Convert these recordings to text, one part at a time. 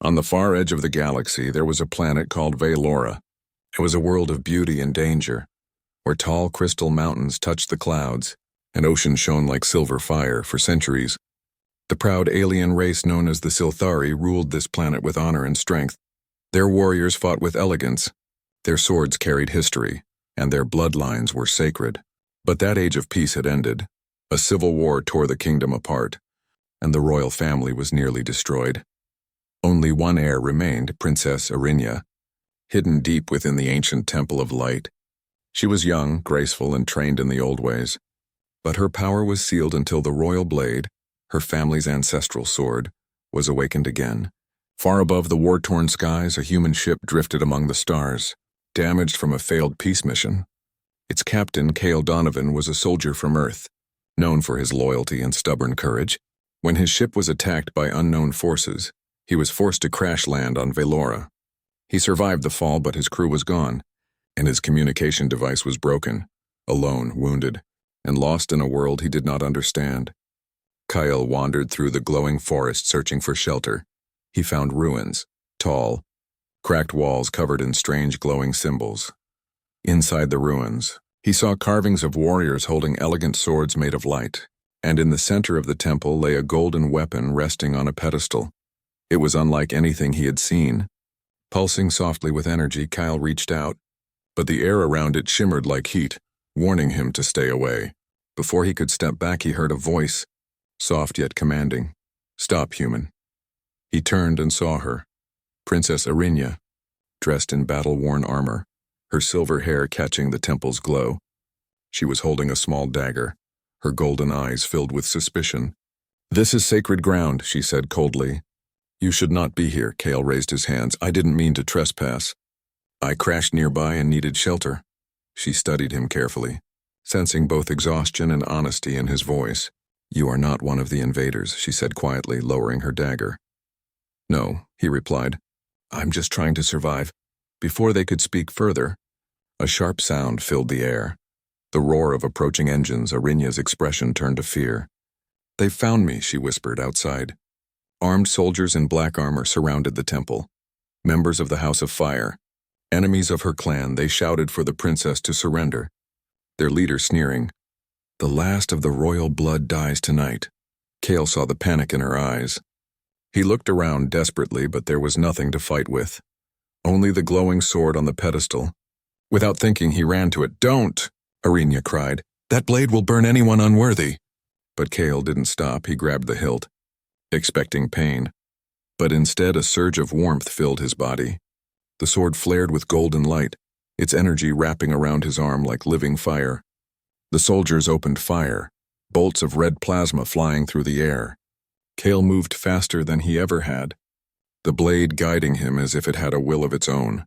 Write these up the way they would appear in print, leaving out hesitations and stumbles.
On the far edge of the galaxy, there was a planet called Valora. It was a world of beauty and danger, where tall crystal mountains touched the clouds, and oceans shone like silver fire for centuries. The proud alien race known as the Silthari ruled this planet with honor and strength. Their warriors fought with elegance, their swords carried history, and their bloodlines were sacred. But that age of peace had ended. A civil war tore the kingdom apart, and the royal family was nearly destroyed. Only one heir remained, Princess Arinya, hidden deep within the ancient Temple of Light. She was young, graceful, and trained in the old ways. But her power was sealed until the royal blade, her family's ancestral sword, was awakened again. Far above the war-torn skies, a human ship drifted among the stars, damaged from a failed peace mission. Its captain, Cale Donovan, was a soldier from Earth, known for his loyalty and stubborn courage. When his ship was attacked by unknown forces, he was forced to crash land on Valora. He survived the fall, but his crew was gone, and his communication device was broken, alone, wounded, and lost in a world he did not understand. Kyle wandered through the glowing forest searching for shelter. He found ruins, tall, cracked walls covered in strange glowing symbols. Inside the ruins, he saw carvings of warriors holding elegant swords made of light, and in the center of the temple lay a golden weapon resting on a pedestal. It was unlike anything he had seen. Pulsing softly with energy, Kyle reached out, but the air around it shimmered like heat, warning him to stay away. Before he could step back, he heard a voice, soft yet commanding. "Stop, human." He turned and saw her, Princess Arinya, dressed in battle-worn armor, her silver hair catching the temple's glow. She was holding a small dagger, her golden eyes filled with suspicion. "This is sacred ground," she said coldly. "You should not be here." Cale raised his hands. "I didn't mean to trespass. I crashed nearby and needed shelter." She studied him carefully, sensing both exhaustion and honesty in his voice. "You are not one of the invaders," she said quietly, lowering her dagger. "No," he replied. "I'm just trying to survive." Before they could speak further, a sharp sound filled the air. The roar of approaching engines. Arinya's expression turned to fear. "They've found me," she whispered outside. Armed soldiers in black armor surrounded the temple. Members of the House of Fire, enemies of her clan, they shouted for the princess to surrender, their leader sneering. "The last of the royal blood dies tonight." Cale saw the panic in her eyes. He looked around desperately, but there was nothing to fight with. Only the glowing sword on the pedestal. Without thinking, he ran to it. "Don't!" Arinya cried. "That blade will burn anyone unworthy." But Cale didn't stop. He grabbed the hilt, expecting pain. But instead, a surge of warmth filled his body. The sword flared with golden light, its energy wrapping around his arm like living fire. The soldiers opened fire, bolts of red plasma flying through the air. Cale moved faster than he ever had, the blade guiding him as if it had a will of its own.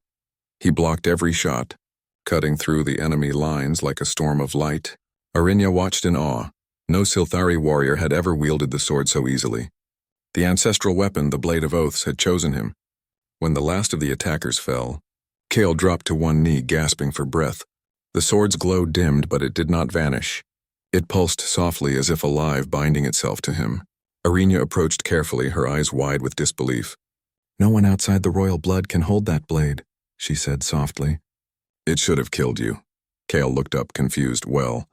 He blocked every shot, cutting through the enemy lines like a storm of light. Arinya watched in awe. No Silthari warrior had ever wielded the sword so easily. The ancestral weapon, the Blade of Oaths, had chosen him. When the last of the attackers fell, Cale dropped to one knee, gasping for breath. The sword's glow dimmed, but it did not vanish. It pulsed softly as if alive, binding itself to him. Arinya approached carefully, her eyes wide with disbelief. "No one outside the royal blood can hold that blade," she said softly. "It should have killed you." Cale looked up, confused. "Well,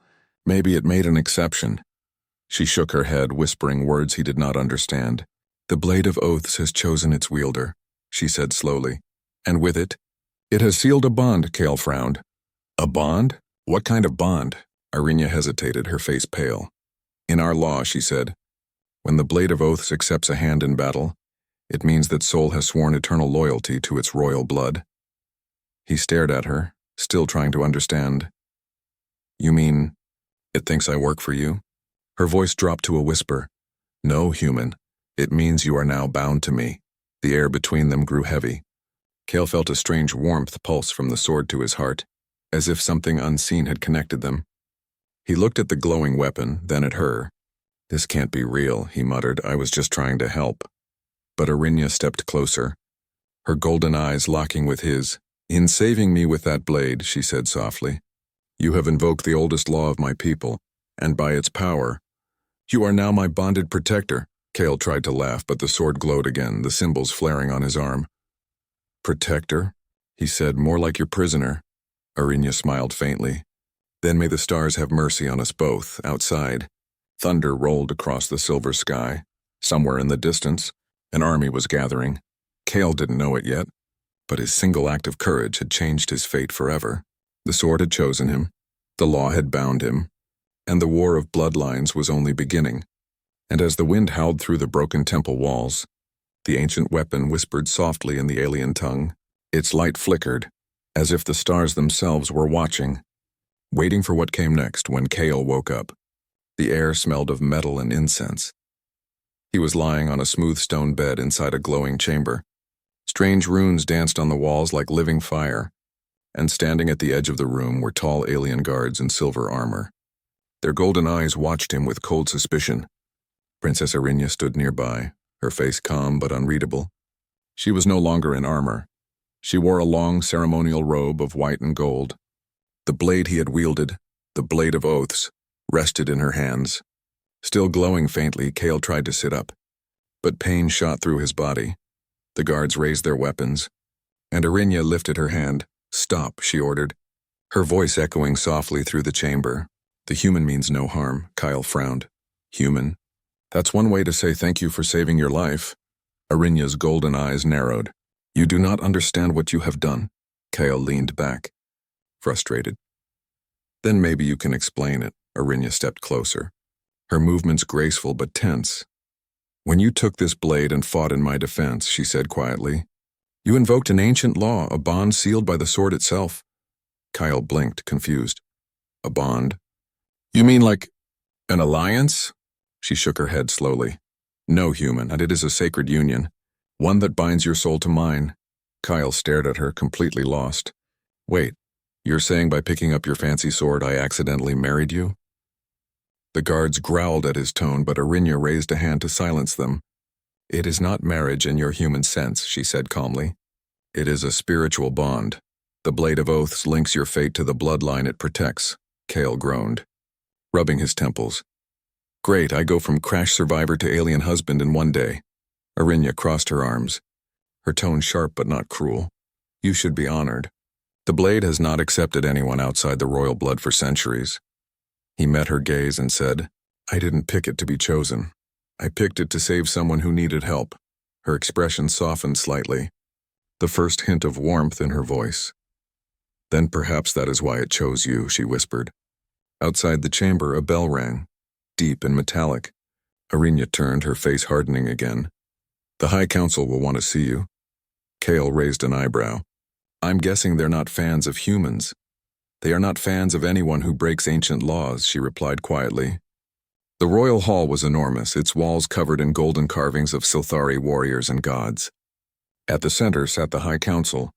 maybe it made an exception." She shook her head, whispering words he did not understand. "The Blade of Oaths has chosen its wielder," she said slowly. "And with it has sealed a bond." Cale frowned. "A bond? What kind of bond?" Arinya hesitated, her face pale. "In our law," she said, "when the Blade of Oaths accepts a hand in battle, it means that soul has sworn eternal loyalty to its royal blood." He stared at her, still trying to understand. "You mean, it thinks I work for you?" Her voice dropped to a whisper. "No, human. It means you are now bound to me." The air between them grew heavy. Cale felt a strange warmth pulse from the sword to his heart, as if something unseen had connected them. He looked at the glowing weapon, then at her. "This can't be real," he muttered. "I was just trying to help." But Arinya stepped closer, her golden eyes locking with his. "In saving me with that blade," she said softly, "you have invoked the oldest law of my people, and by its power, you are now my bonded protector." Kale tried to laugh, but the sword glowed again, the symbols flaring on his arm. Protector? He said, more like your prisoner. Arinya smiled faintly. Then may the stars have mercy on us both. Outside, thunder rolled across the silver sky. Somewhere in the distance, an army was gathering. Kale didn't know it yet, but his single act of courage had changed his fate forever. The sword had chosen him, the law had bound him, and the war of bloodlines was only beginning. And as the wind howled through the broken temple walls, the ancient weapon whispered softly in the alien tongue. Its light flickered, as if the stars themselves were watching, waiting for what came next. When Kale woke up, the air smelled of metal and incense. He was lying on a smooth stone bed inside a glowing chamber. Strange runes danced on the walls like living fire, and standing at the edge of the room were tall alien guards in silver armor. Their golden eyes watched him with cold suspicion. Princess Arinya stood nearby, her face calm but unreadable. She was no longer in armor. She wore a long ceremonial robe of white and gold. The blade he had wielded, the blade of oaths, rested in her hands. Still glowing faintly, Kale tried to sit up, but pain shot through his body. The guards raised their weapons, and Arinya lifted her hand. "Stop," she ordered, her voice echoing softly through the chamber. "The human means no harm," Kyle frowned. "Human? That's one way to say thank you for saving your life." Arinya's golden eyes narrowed. "You do not understand what you have done." Kale leaned back, frustrated. "Then maybe you can explain it." Arinya stepped closer, her movements graceful but tense. "When you took this blade and fought in my defense," she said quietly, "you invoked an ancient law, a bond sealed by the sword itself." Kyle blinked, confused. "A bond? You mean like an alliance?" She shook her head slowly. "No, human, and it is a sacred union, one that binds your soul to mine." Kyle stared at her, completely lost. "Wait, you're saying by picking up your fancy sword I accidentally married you?" The guards growled at his tone, but Arinya raised a hand to silence them. "It is not marriage in your human sense," she said calmly. "It is a spiritual bond. The blade of oaths links your fate to the bloodline it protects." Kale groaned, rubbing his temples. "Great, I go from crash survivor to alien husband in one day." Arinya crossed her arms, her tone sharp but not cruel. "You should be honored. The blade has not accepted anyone outside the royal blood for centuries." He met her gaze and said, "I didn't pick it to be chosen. I picked it to save someone who needed help." Her expression softened slightly, the first hint of warmth in her voice. "Then perhaps that is why it chose you," she whispered. Outside the chamber, a bell rang, deep and metallic. Arinya turned, her face hardening again. "The High Council will want to see you." Kale raised an eyebrow. "I'm guessing they're not fans of humans." "They are not fans of anyone who breaks ancient laws," she replied quietly. The royal hall was enormous, its walls covered in golden carvings of Silthari warriors and gods. At the center sat the High Council,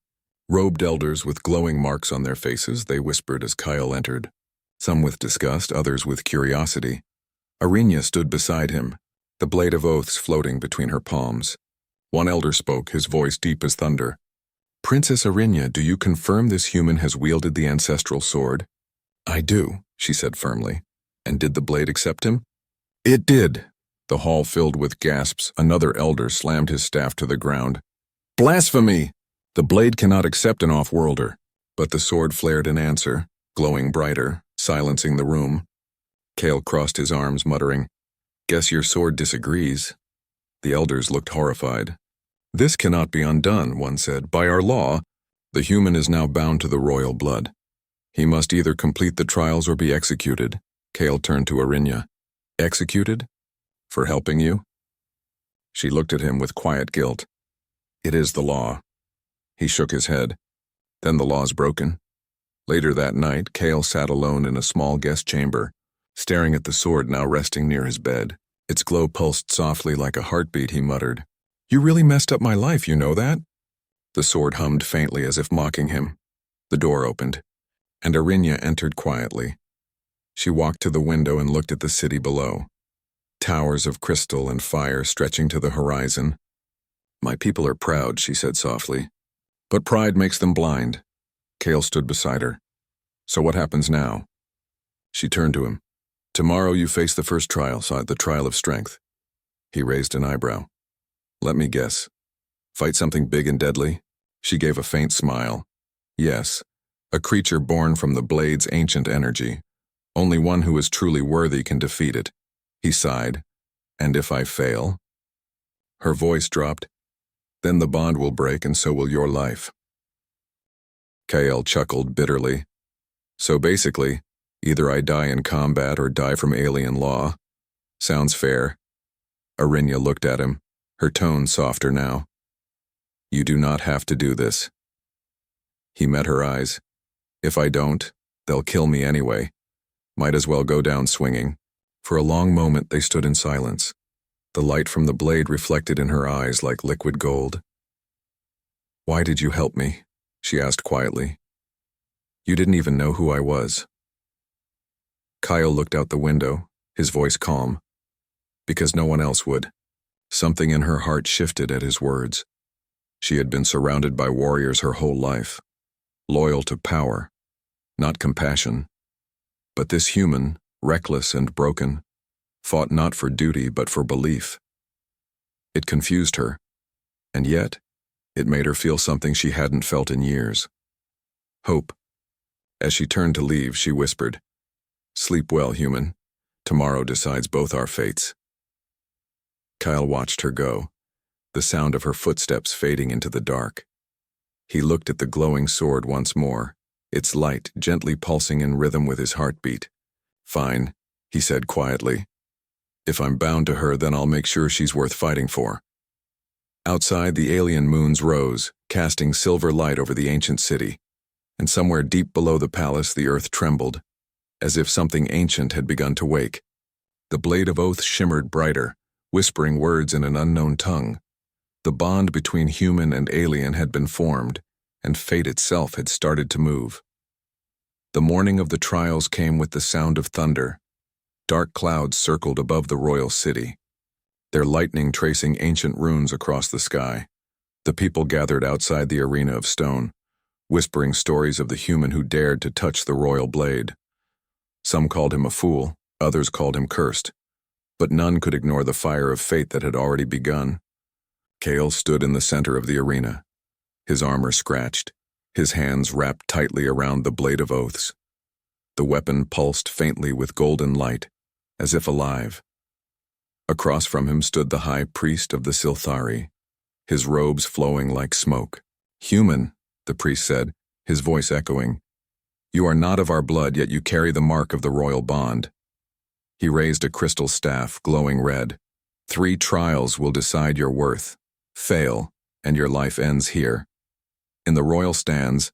robed elders with glowing marks on their faces. They whispered as Kyle entered, some with disgust, others with curiosity. Arinya stood beside him, the blade of oaths floating between her palms. One elder spoke, his voice deep as thunder. "Princess Arinya, do you confirm this human has wielded the ancestral sword?" "I do," she said firmly. "And did the blade accept him?" "It did." The hall filled with gasps. Another elder slammed his staff to the ground. "Blasphemy! The blade cannot accept an off-worlder." But the sword flared in answer, glowing brighter, silencing the room. Kale crossed his arms, muttering, "Guess your sword disagrees." The elders looked horrified. "This cannot be undone," one said. "By our law, the human is now bound to the royal blood. He must either complete the trials or be executed." Kale turned to Arinya. "Executed? For helping you?" She looked at him with quiet guilt. "It is the law." He shook his head. "Then the law's broken." Later that night, Kale sat alone in a small guest chamber, staring at the sword now resting near his bed. Its glow pulsed softly like a heartbeat. He muttered, "You really messed up my life, you know that?" The sword hummed faintly as if mocking him. The door opened, and Arinya entered quietly. She walked to the window and looked at the city below. Towers of crystal and fire stretching to the horizon. "My people are proud," she said softly. "But pride makes them blind." Kale stood beside her. "So what happens now?" She turned to him. "Tomorrow you face the first trial, the trial of strength. He raised an eyebrow. Let me guess. Fight something big and deadly? She gave a faint smile. Yes, a creature born from the blade's ancient energy. Only one who is truly worthy can defeat it. He sighed. And if I fail? Her voice dropped. Then the bond will break and so will your life. Kael chuckled bitterly. So basically, either I die in combat or die from alien law. Sounds fair. Arinya looked at him, her tone softer now. You do not have to do this. He met her eyes. If I don't, they'll kill me anyway. Might as well go down swinging. For a long moment they stood in silence. The light from the blade reflected in her eyes like liquid gold. Why did you help me? She asked quietly. You didn't even know who I was. Kyle looked out the window, his voice calm. Because no one else would. Something in her heart shifted at his words. She had been surrounded by warriors her whole life, loyal to power, not compassion. But this human, reckless and broken, fought not for duty but for belief. It confused her, and yet it made her feel something she hadn't felt in years. Hope. As she turned to leave, she whispered, Sleep well, human. Tomorrow decides both our fates. Kyle watched her go, the sound of her footsteps fading into the dark. He looked at the glowing sword once more, its light gently pulsing in rhythm with his heartbeat. Fine, he said quietly. If I'm bound to her, then I'll make sure she's worth fighting for. Outside, the alien moons rose, casting silver light over the ancient city, and somewhere deep below the palace the earth trembled, as if something ancient had begun to wake. The blade of oath shimmered brighter, whispering words in an unknown tongue. The bond between human and alien had been formed, and fate itself had started to move. The morning of the trials came with the sound of thunder. Dark clouds circled above the royal city, their lightning tracing ancient runes across the sky. The people gathered outside the arena of stone, whispering stories of the human who dared to touch the royal blade. Some called him a fool, others called him cursed, but none could ignore the fire of fate that had already begun. Kael stood in the center of the arena, his armor scratched, his hands wrapped tightly around the blade of oaths. The weapon pulsed faintly with golden light, as if alive. Across from him stood the high priest of the Silthari, his robes flowing like smoke. Human, the priest said, his voice echoing. You are not of our blood, yet you carry the mark of the royal bond. He raised a crystal staff, glowing red. 3 trials will decide your worth. Fail, and your life ends here. In the royal stands,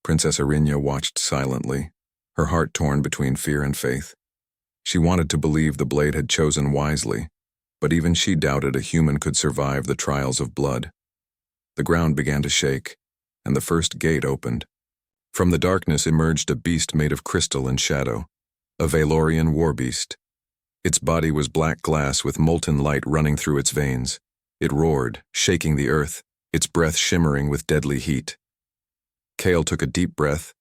Princess Arinya watched silently, her heart torn between fear and faith. She wanted to believe the blade had chosen wisely, but even she doubted a human could survive the trials of blood. The ground began to shake, and the first gate opened. From the darkness emerged a beast made of crystal and shadow, a Valorian war beast. Its body was black glass with molten light running through its veins. It roared, shaking the earth, its breath shimmering with deadly heat. Kael took a deep breath.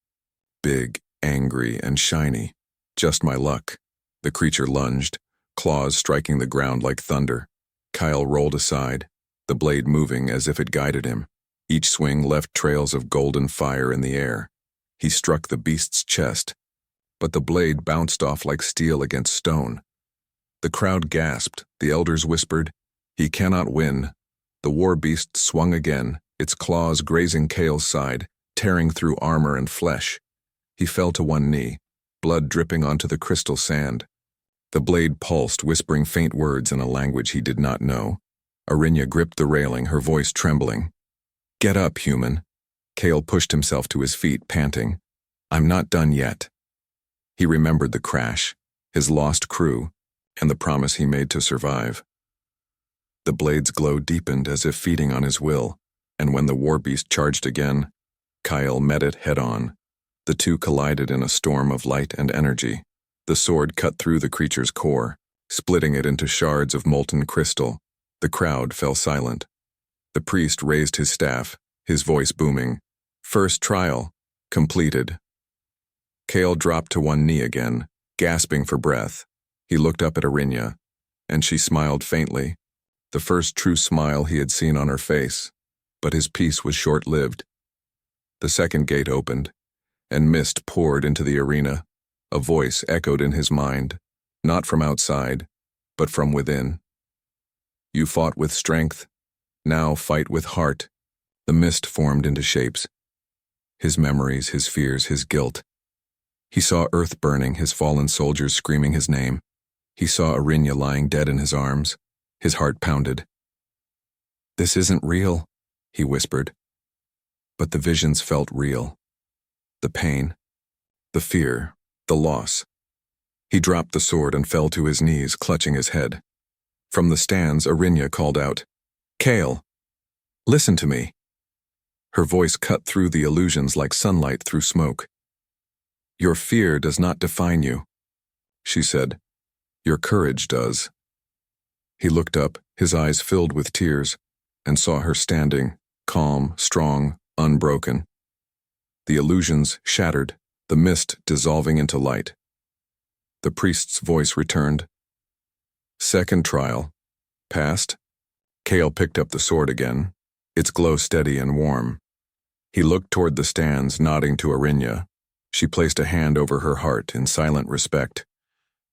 Big, angry, and shiny. Just my luck. The creature lunged, claws striking the ground like thunder. Kyle rolled aside, the blade moving as if it guided him. Each swing left trails of golden fire in the air. He struck the beast's chest, but the blade bounced off like steel against stone. The crowd gasped, the elders whispered, He cannot win. The war beast swung again, its claws grazing Kael's side, tearing through armor and flesh. He fell to one knee, blood dripping onto the crystal sand. The blade pulsed, whispering faint words in a language he did not know. Arinya gripped the railing, her voice trembling. Get up, human. Kael pushed himself to his feet, panting. I'm not done yet. He remembered the crash, his lost crew, and the promise he made to survive. The blade's glow deepened as if feeding on his will, and when the war beast charged again, Kael met it head-on. The two collided in a storm of light and energy. The sword cut through the creature's core, splitting it into shards of molten crystal. The crowd fell silent. The priest raised his staff, his voice booming. First trial, completed. Kael dropped to one knee again, gasping for breath. He looked up at Arinya, and she smiled faintly, the first true smile he had seen on her face, but his peace was short-lived. The second gate opened, and mist poured into the arena. A voice echoed in his mind, not from outside, but from within. You fought with strength, now fight with heart. The mist formed into shapes. His memories, his fears, his guilt. He saw earth burning, his fallen soldiers screaming his name. He saw Arinya lying dead in his arms. His heart pounded. "This isn't real," he whispered. But the visions felt real. The pain, the fear, the loss. He dropped the sword and fell to his knees, clutching his head. From the stands, Arinya called out, "Kale, listen to me." Her voice cut through the illusions like sunlight through smoke. "Your fear does not define you," she said. "Your courage does." He looked up, his eyes filled with tears, and saw her standing, calm, strong, unbroken. The illusions shattered, the mist dissolving into light. The priest's voice returned. "Second trial. Passed?" Kale picked up the sword again, its glow steady and warm. He looked toward the stands, nodding to Arinya. She placed a hand over her heart in silent respect.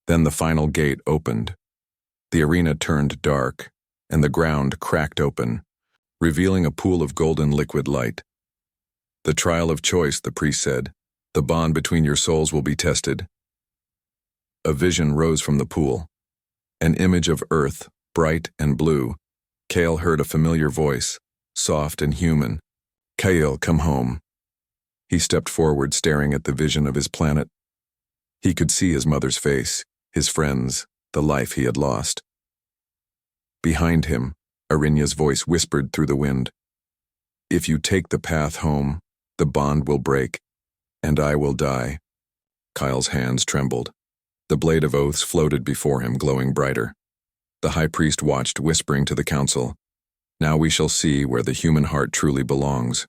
Then the final gate opened. The arena turned dark, and the ground cracked open, revealing a pool of golden liquid light. "The trial of choice," the priest said. "The bond between your souls will be tested." A vision rose from the pool. An image of earth, bright and blue. Kale heard a familiar voice, soft and human. "Kale, come home." He stepped forward, staring at the vision of his planet. He could see his mother's face, his friends, the life he had lost. Behind him, Arinya's voice whispered through the wind. "If you take the path home, the bond will break, and I will die." Kyle's hands trembled. The blade of oaths floated before him, glowing brighter. The high priest watched, whispering to the council, "Now we shall see where the human heart truly belongs."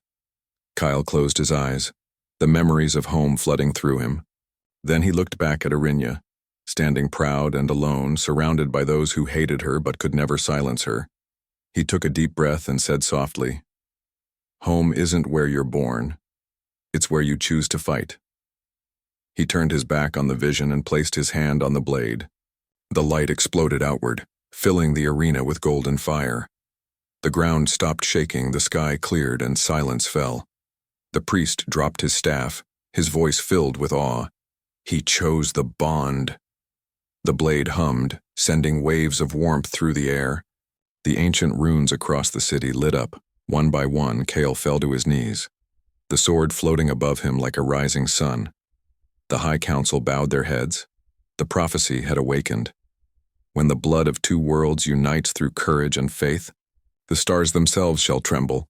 Kyle closed his eyes, the memories of home flooding through him. Then he looked back at Arinya, standing proud and alone, surrounded by those who hated her but could never silence her. He took a deep breath and said softly, "Home isn't where you're born. It's where you choose to fight." He turned his back on the vision and placed his hand on the blade. The light exploded outward, filling the arena with golden fire. The ground stopped shaking, the sky cleared, and silence fell. The priest dropped his staff, his voice filled with awe. He chose the bond. The blade hummed, sending waves of warmth through the air. The ancient runes across the city lit up. One by one, Kale fell to his knees, the sword floating above him like a rising sun. The High Council bowed their heads. The prophecy had awakened. When the blood of two worlds unites through courage and faith, the stars themselves shall tremble.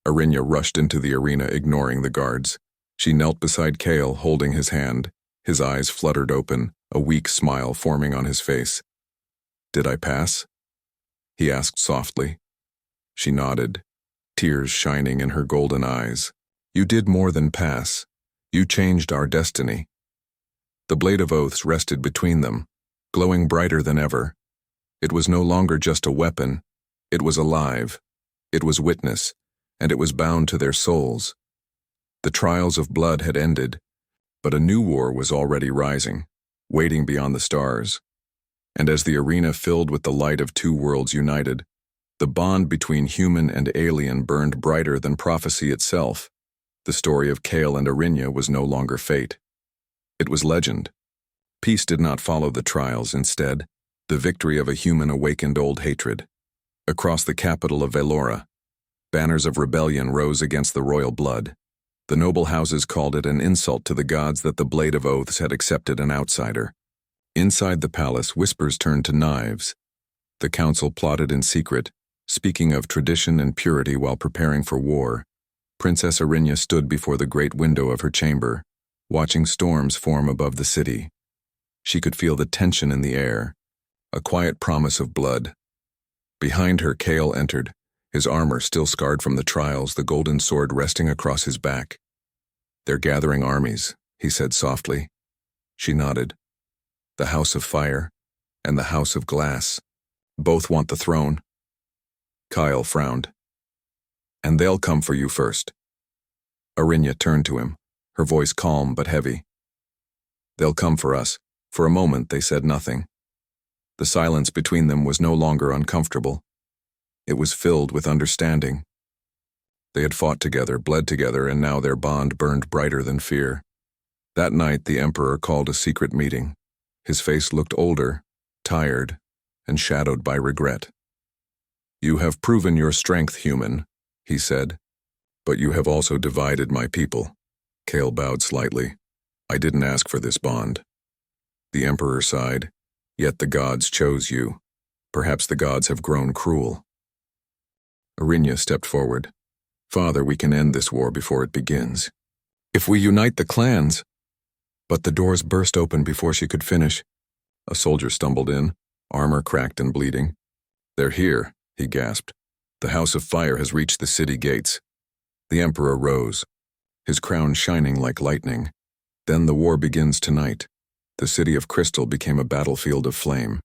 Arinya rushed into the arena, ignoring the guards. She knelt beside Kale, holding his hand. His eyes fluttered open, a weak smile forming on his face. "Did I pass?" he asked softly. She nodded, tears shining in her golden eyes. "You did more than pass. You changed our destiny." The blade of oaths rested between them, glowing brighter than ever. It was no longer just a weapon. It was alive. It was witness, and it was bound to their souls. The trials of blood had ended, but a new war was already rising, waiting beyond the stars. And as the arena filled with the light of two worlds united, the bond between human and alien burned brighter than prophecy itself. The story of Kale and Arinya was no longer fate. It was legend. Peace did not follow the trials, instead, the victory of a human awakened old hatred. Across the capital of Velora, banners of rebellion rose against the royal blood. The noble houses called it an insult to the gods that the blade of oaths had accepted an outsider. Inside the palace, whispers turned to knives. The council plotted in secret, speaking of tradition and purity while preparing for war. Princess Arinya stood before the great window of her chamber, watching storms form above the city. She could feel the tension in the air, a quiet promise of blood. Behind her, Kale entered, his armor still scarred from the trials, the golden sword resting across his back. "They're gathering armies," he said softly. She nodded. "The House of Fire and the House of Glass. Both want the throne." Kyle frowned. And they'll come for you first. Arinya turned to him, her voice calm but heavy. They'll come for us. For a moment they said nothing. The silence between them was no longer uncomfortable. It was filled with understanding. They had fought together, bled together, and now their bond burned brighter than fear. That night the Emperor called a secret meeting. His face looked older, tired, and shadowed by regret. You have proven your strength, human, he said, but you have also divided my people. Kale bowed slightly. I didn't ask for this bond. The Emperor sighed. Yet the gods chose you. Perhaps the gods have grown cruel. Arinya stepped forward. Father, we can end this war before it begins. If we unite the clans. But the doors burst open before she could finish. A soldier stumbled in, armor cracked and bleeding. They're here, he gasped. The House of Fire has reached the city gates. The Emperor rose, his crown shining like lightning. Then the war begins tonight. The city of Crystal became a battlefield of flame.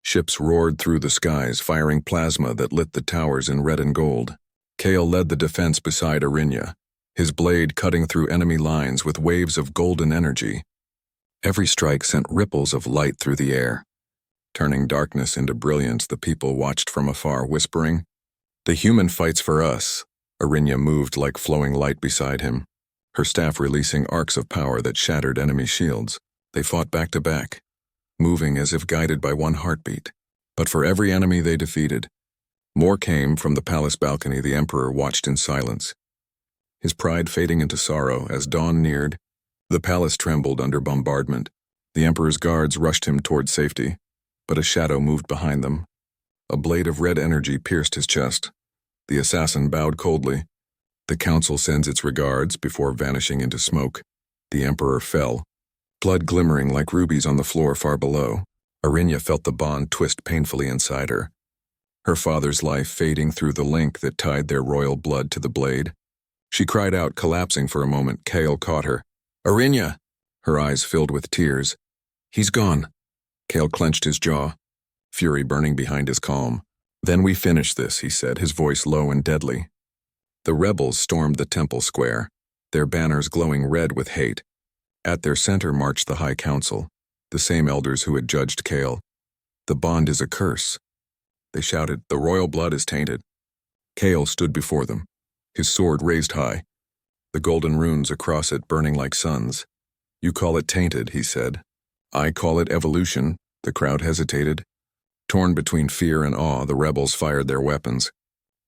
Ships roared through the skies, firing plasma that lit the towers in red and gold. Kale led the defense beside Arinya, his blade cutting through enemy lines with waves of golden energy. Every strike sent ripples of light through the air. Turning darkness into brilliance, the people watched from afar, whispering, "The human fights for us." Arinya moved like flowing light beside him, her staff releasing arcs of power that shattered enemy shields. They fought back to back, moving as if guided by one heartbeat. But for every enemy they defeated, more came from the palace balcony. The Emperor watched in silence, his pride fading into sorrow as dawn neared. The palace trembled under bombardment. The Emperor's guards rushed him toward safety, but a shadow moved behind them. A blade of red energy pierced his chest. The assassin bowed coldly. The council sends its regards before vanishing into smoke. The Emperor fell, blood glimmering like rubies on the floor far below. Arinya felt the bond twist painfully inside her, her father's life fading through the link that tied their royal blood to the blade. She cried out, collapsing for a moment. Kale caught her. Arinya! Her eyes filled with tears. He's gone. Kale clenched his jaw, fury burning behind his calm. Then we finish this, he said, his voice low and deadly. The rebels stormed the temple square, their banners glowing red with hate. At their center marched the High Council, the same elders who had judged Kale. The bond is a curse. They shouted, the royal blood is tainted. Kale stood before them, his sword raised high, the golden runes across it burning like suns. You call it tainted, he said. I call it evolution. The crowd hesitated. Torn between fear and awe, the rebels fired their weapons.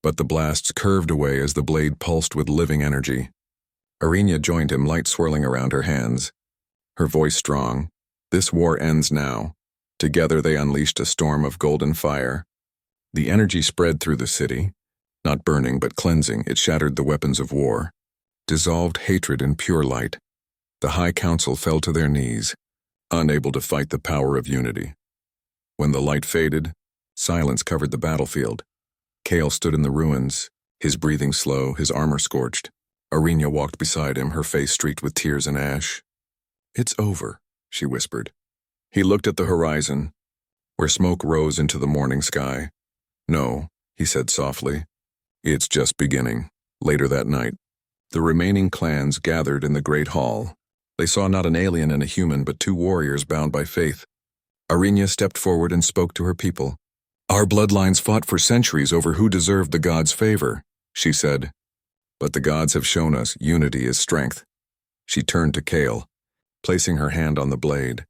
But the blasts curved away as the blade pulsed with living energy. Arinya joined him, light swirling around her hands, her voice strong. This war ends now. Together they unleashed a storm of golden fire. The energy spread through the city, not burning but cleansing. It shattered the weapons of war, dissolved hatred in pure light. The High Council fell to their knees, unable to fight the power of unity. When the light faded, silence covered the battlefield. Kale stood in the ruins, his breathing slow, his armor scorched. Arinya walked beside him, her face streaked with tears and ash. It's over, she whispered. He looked at the horizon, where smoke rose into the morning sky. No, he said softly. It's just beginning. Later that night, the remaining clans gathered in the great hall. They saw not an alien and a human, but two warriors bound by faith. Arinya stepped forward and spoke to her people. Our bloodlines fought for centuries over who deserved the gods' favor, she said. But the gods have shown us unity is strength. She turned to Kale, placing her hand on the blade.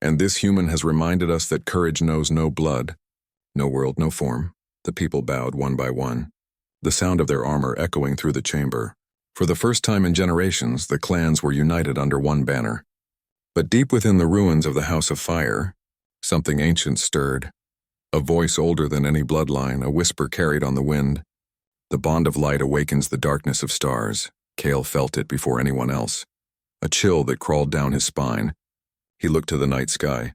And this human has reminded us that courage knows no blood, no world, no form. The people bowed one by one, the sound of their armor echoing through the chamber. For the first time in generations, the clans were united under one banner. But deep within the ruins of the House of Fire, something ancient stirred. A voice older than any bloodline, a whisper carried on the wind. The bond of light awakens the darkness of stars. Kale felt it before anyone else. A chill that crawled down his spine. He looked to the night sky,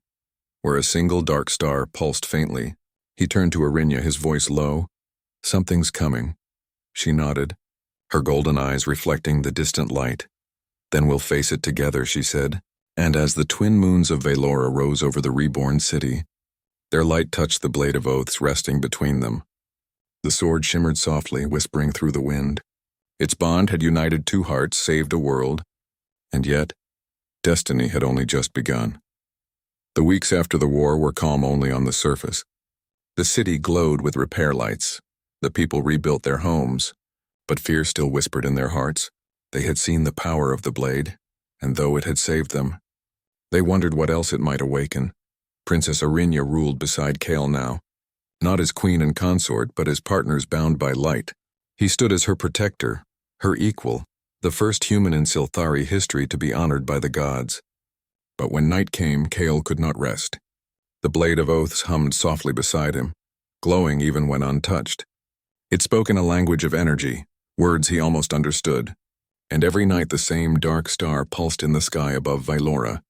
where a single dark star pulsed faintly. He turned to Arinya, his voice low. Something's coming. She nodded, her golden eyes reflecting the distant light. Then we'll face it together, she said. And as the twin moons of Velora rose over the reborn city, their light touched the blade of oaths resting between them. The sword shimmered softly, whispering through the wind. Its bond had united two hearts, saved a world, and yet, destiny had only just begun. The weeks after the war were calm only on the surface. The city glowed with repair lights. The people rebuilt their homes, but fear still whispered in their hearts. They had seen the power of the blade, and though it had saved them, they wondered what else it might awaken. Princess Arinya ruled beside Kale now, not as queen and consort, but as partners bound by light. He stood as her protector, her equal, the first human in Silthari history to be honored by the gods. But when night came, Kale could not rest. The blade of oaths hummed softly beside him, glowing even when untouched. It spoke in a language of energy, words he almost understood, and every night the same dark star pulsed in the sky above Vailora.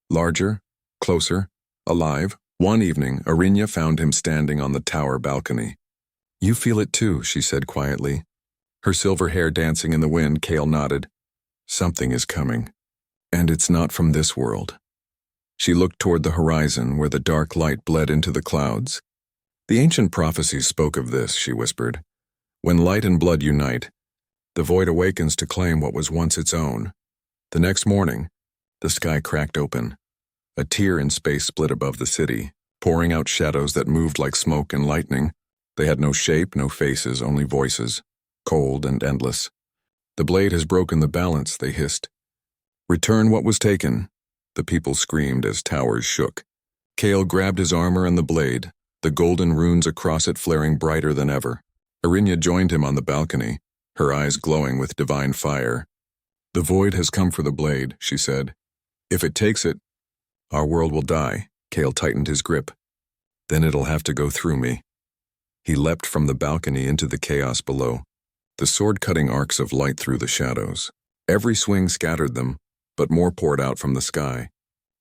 Larger, closer, alive. One evening, Arinya found him standing on the tower balcony. "You feel it too," she said quietly. Her silver hair dancing in the wind. Kale nodded. "Something is coming, and it's not from this world." She looked toward the horizon where the dark light bled into the clouds. "The ancient prophecies spoke of this," she whispered. "When light and blood unite, the void awakens to claim what was once its own." The next morning, the sky cracked open. A tear in space split above the city, pouring out shadows that moved like smoke and lightning. They had no shape, no faces, only voices, cold and endless. "The blade has broken the balance," they hissed. "Return what was taken," the people screamed as towers shook. Kale grabbed his armor and the blade, the golden runes across it flaring brighter than ever. Arinya joined him on the balcony, her eyes glowing with divine fire. "The void has come for the blade," she said. "If it takes it, our world will die." Kale tightened his grip. "Then it'll have to go through me." He leapt from the balcony into the chaos below, the sword-cutting arcs of light through the shadows. Every swing scattered them, but more poured out from the sky.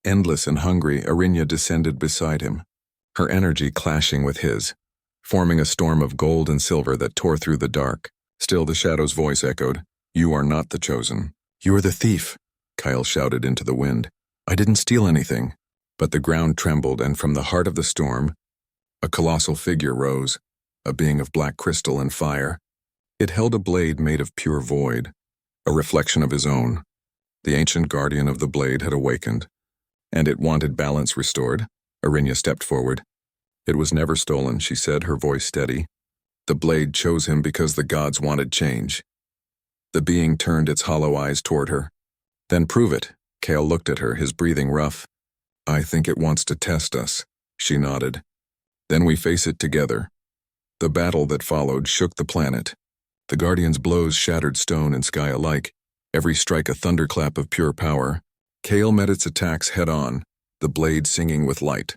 Endless and hungry, Arinya descended beside him, her energy clashing with his, forming a storm of gold and silver that tore through the dark. Still the shadow's voice echoed, "You are not the chosen. You are the thief," Kyle shouted into the wind. "I didn't steal anything." But the ground trembled, and from the heart of the storm, a colossal figure rose, a being of black crystal and fire. It held a blade made of pure void, a reflection of his own. The ancient guardian of the blade had awakened, and it wanted balance restored. Arinya stepped forward. "It was never stolen," she said, her voice steady. "The blade chose him because the gods wanted change." The being turned its hollow eyes toward her. "Then prove it." Kale looked at her, his breathing rough. "I think it wants to test us," she nodded. "Then we face it together." The battle that followed shook the planet. The Guardian's blows shattered stone and sky alike, every strike a thunderclap of pure power. Kale met its attacks head-on, the blade singing with light.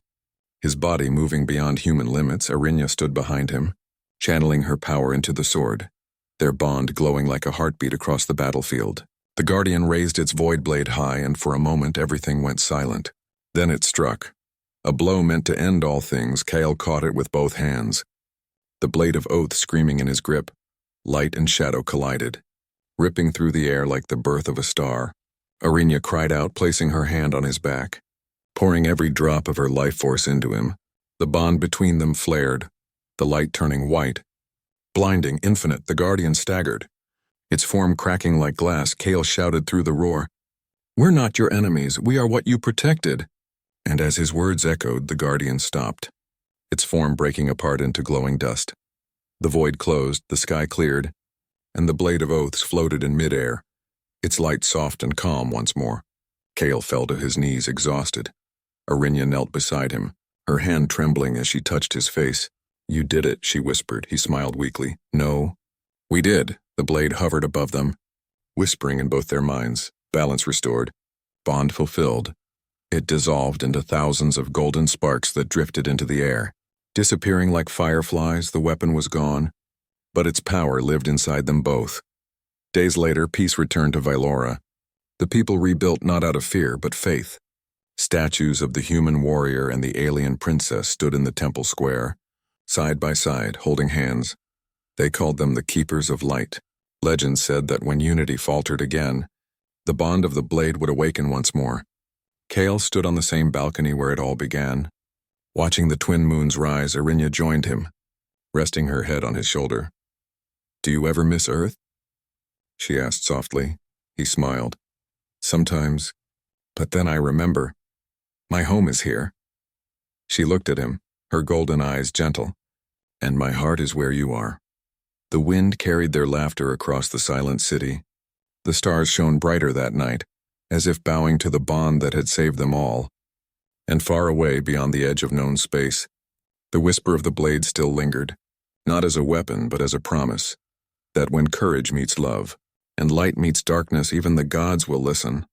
His body moving beyond human limits, Arinya stood behind him, channeling her power into the sword, their bond glowing like a heartbeat across the battlefield. The Guardian raised its void blade high, and for a moment everything went silent. Then it struck. A blow meant to end all things. Kale caught it with both hands, the blade of oath screaming in his grip. Light and shadow collided, ripping through the air like the birth of a star. Arinya cried out, placing her hand on his back, pouring every drop of her life force into him. The bond between them flared, the light turning white. Blinding, infinite, the Guardian staggered. Its form cracking like glass, Kale shouted through the roar, "We're not your enemies, we are what you protected." And as his words echoed, the Guardian stopped, its form breaking apart into glowing dust. The void closed, the sky cleared, and the blade of oaths floated in midair, its light soft and calm once more. Kale fell to his knees, exhausted. Arinya knelt beside him, her hand trembling as she touched his face. "You did it," she whispered. He smiled weakly. "No, we did." The blade hovered above them, whispering in both their minds. Balance restored, bond fulfilled. It dissolved into thousands of golden sparks that drifted into the air. Disappearing like fireflies, the weapon was gone, but its power lived inside them both. Days later, peace returned to Vailora. The people rebuilt not out of fear, but faith. Statues of the human warrior and the alien princess stood in the temple square, side by side, holding hands. They called them the Keepers of Light. Legend said that when unity faltered again, the bond of the blade would awaken once more. Kale stood on the same balcony where it all began. Watching the twin moons rise, Arinya joined him. resting her head on his shoulder. "Do you ever miss Earth?" she asked softly. He smiled. "Sometimes, but then I remember. My home is here." She looked at him, her golden eyes gentle. "And my heart is where you are." The wind carried their laughter across the silent city. The stars shone brighter that night, as if bowing to the bond that had saved them all. And far away beyond the edge of known space, the whisper of the blade still lingered, not as a weapon but as a promise, that when courage meets love, and light meets darkness, even the gods will listen.